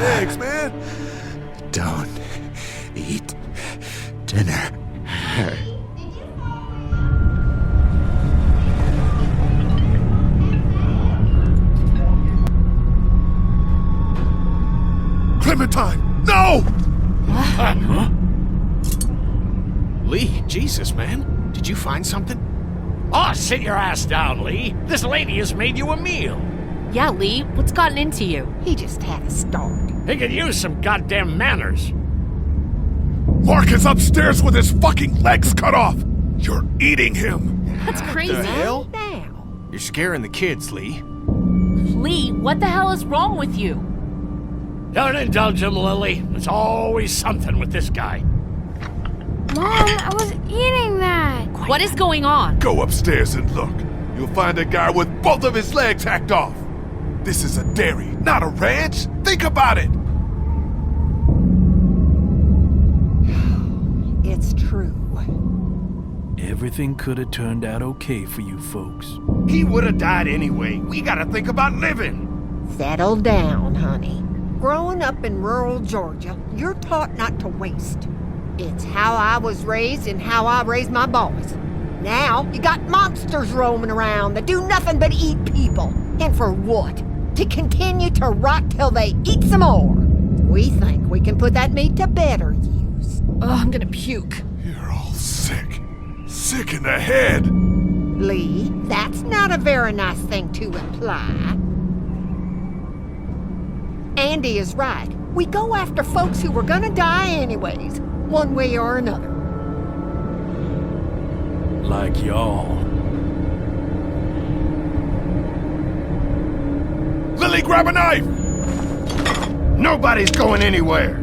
legs, man. Don't eat dinner. Clementine, no! Huh? Lee, Jesus, man. Did you find something? Oh, sit your ass down, Lee. This lady has made you a meal. Yeah, Lee, what's gotten into you? He just had a start. He could use some goddamn manners. Mark is upstairs with his fucking legs cut off. You're eating him. That's crazy. The hell? Now. You're scaring the kids, Lee. Lee, what the hell is wrong with you? Don't indulge him, Lily. There's always something with this guy. Mom, I was eating that. What is going on? Go upstairs and look. You'll find a guy with both of his legs hacked off. This is a dairy, not a ranch. Think about it. It's true. Everything could have turned out okay for you folks. He would have died anyway. We gotta think about living. Settle down, honey. Growing up in rural Georgia, you're taught not to waste. It's how I was raised and how I raised my boys. Now, you got monsters roaming around that do nothing but eat people. And for what? To continue to rot till they eat some more. We think we can put that meat to better use. Oh, I'm gonna puke. You're all sick. Sick in the head. Lee, that's not a very nice thing to imply. Andy is right. We go after folks who were gonna die anyways, one way or another. Like y'all. Lily, grab a knife. Nobody's going anywhere.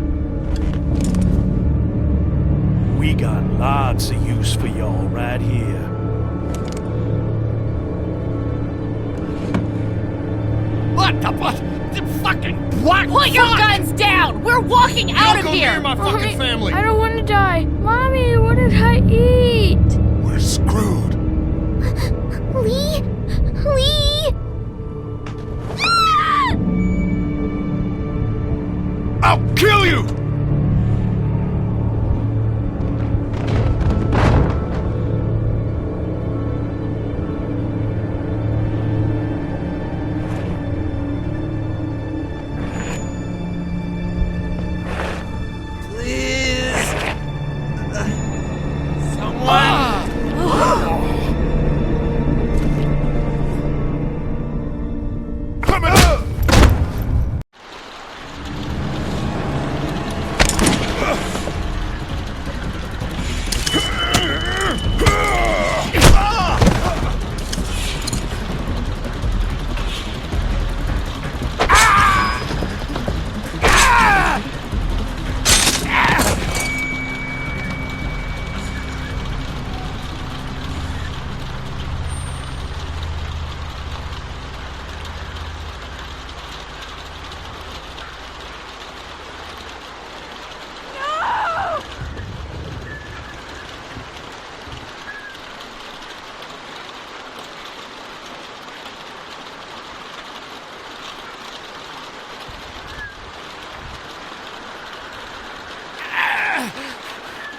We got lots of use for y'all right here. What the what? The fucking what? Put your guns down! We're walking out of Don't go here! near my fucking family. I don't want to die. Mommy, what did I eat? We're screwed. Lee? Lee? Ah! I'll kill you!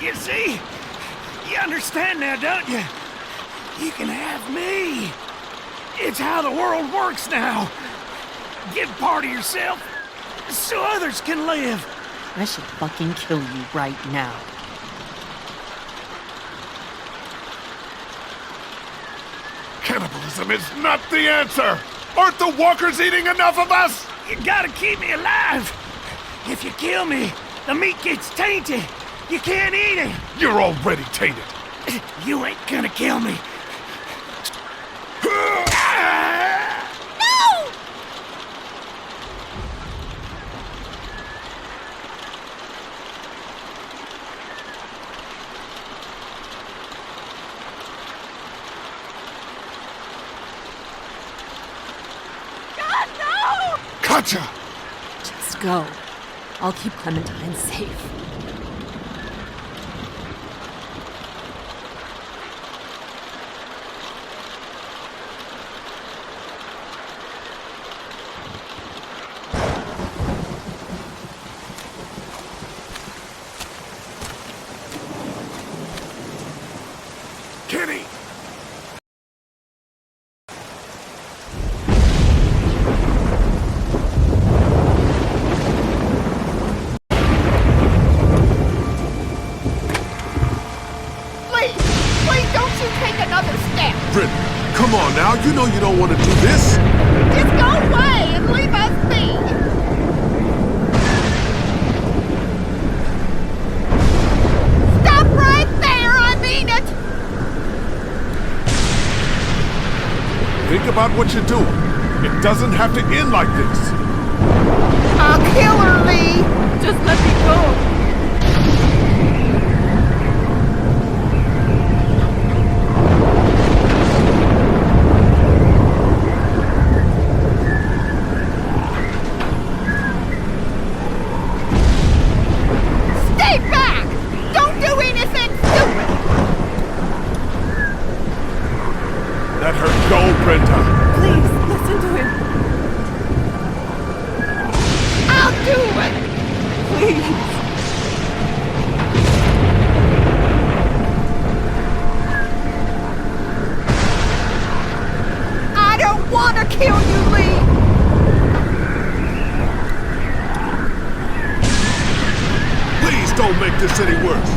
You see? You understand now, don't you? You can have me. It's how the world works now. Give part of yourself so others can live. I should fucking kill you right now. Cannibalism is not the answer! Aren't the walkers eating enough of us? You gotta keep me alive. If you kill me, the meat gets tainted. You can't eat it. You're already tainted. You ain't gonna kill me. Gotcha! Just go. I'll keep Clementine safe. Come on now, you know you don't want to do this. Just go away and leave us be! Stop right there, I mean it! Think about what you're doing. It doesn't have to end like this. I'll kill her, Lee! Just let me go. Stay back! Don't do anything stupid! Let her go, Brenda. Please, listen to him. I'll do it! Please. I don't want to kill you, Lee! Please don't make this any worse.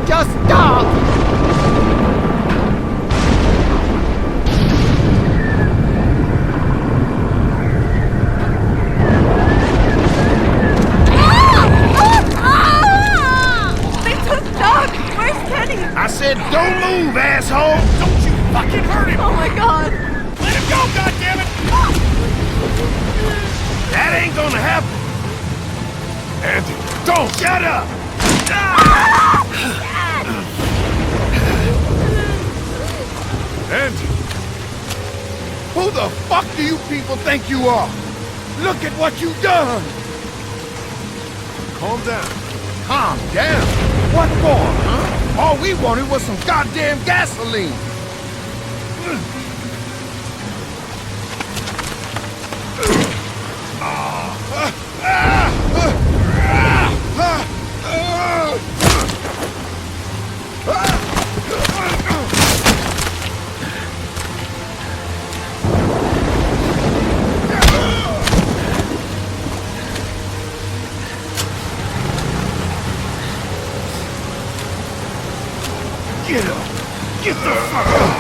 Just stop! They took Doug. Where's Kenny? I said don't move, asshole! Don't you fucking hurt him! Oh my God. Let him go, goddammit! That ain't gonna happen! Andy, don't! Shut up! Andy! Who the fuck do you people think you are? Look at what you done! Calm down. Calm down. What for, huh? All we wanted was some goddamn gasoline. Get up! Get the fuck up!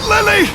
Lily!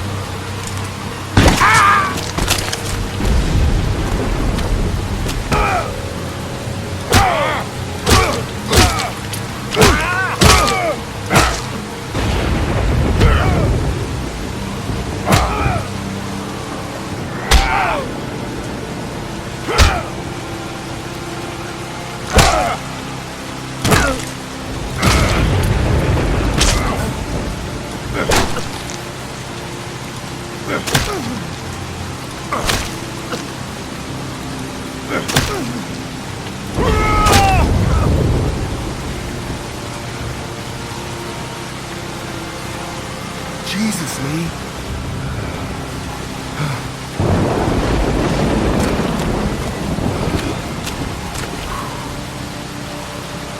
Jesus, Lee.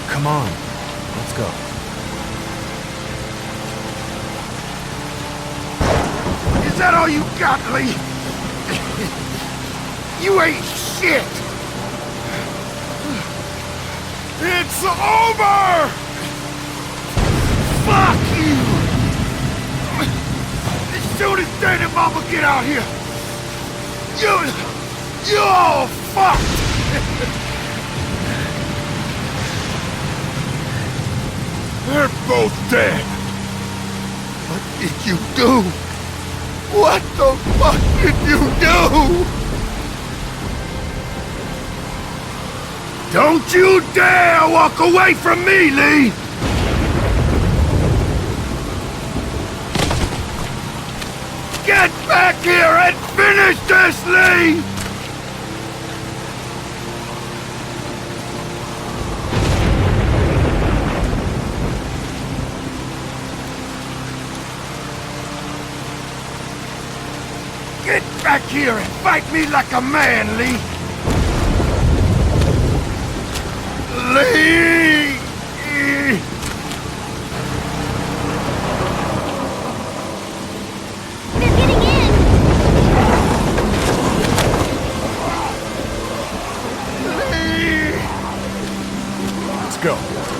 Come on, let's go. Is that all you got, Lee? You ain't shit! It's over! Fuck you! As soon as Dad and Mama get out here, you all fucked! They're both dead. What did you do? What the fuck did you do? Don't you dare walk away from me, Lee! Get back here and finish this, Lee! Get back here and fight me like a man, Lee. Lee! They're getting in. Lee! Let's go.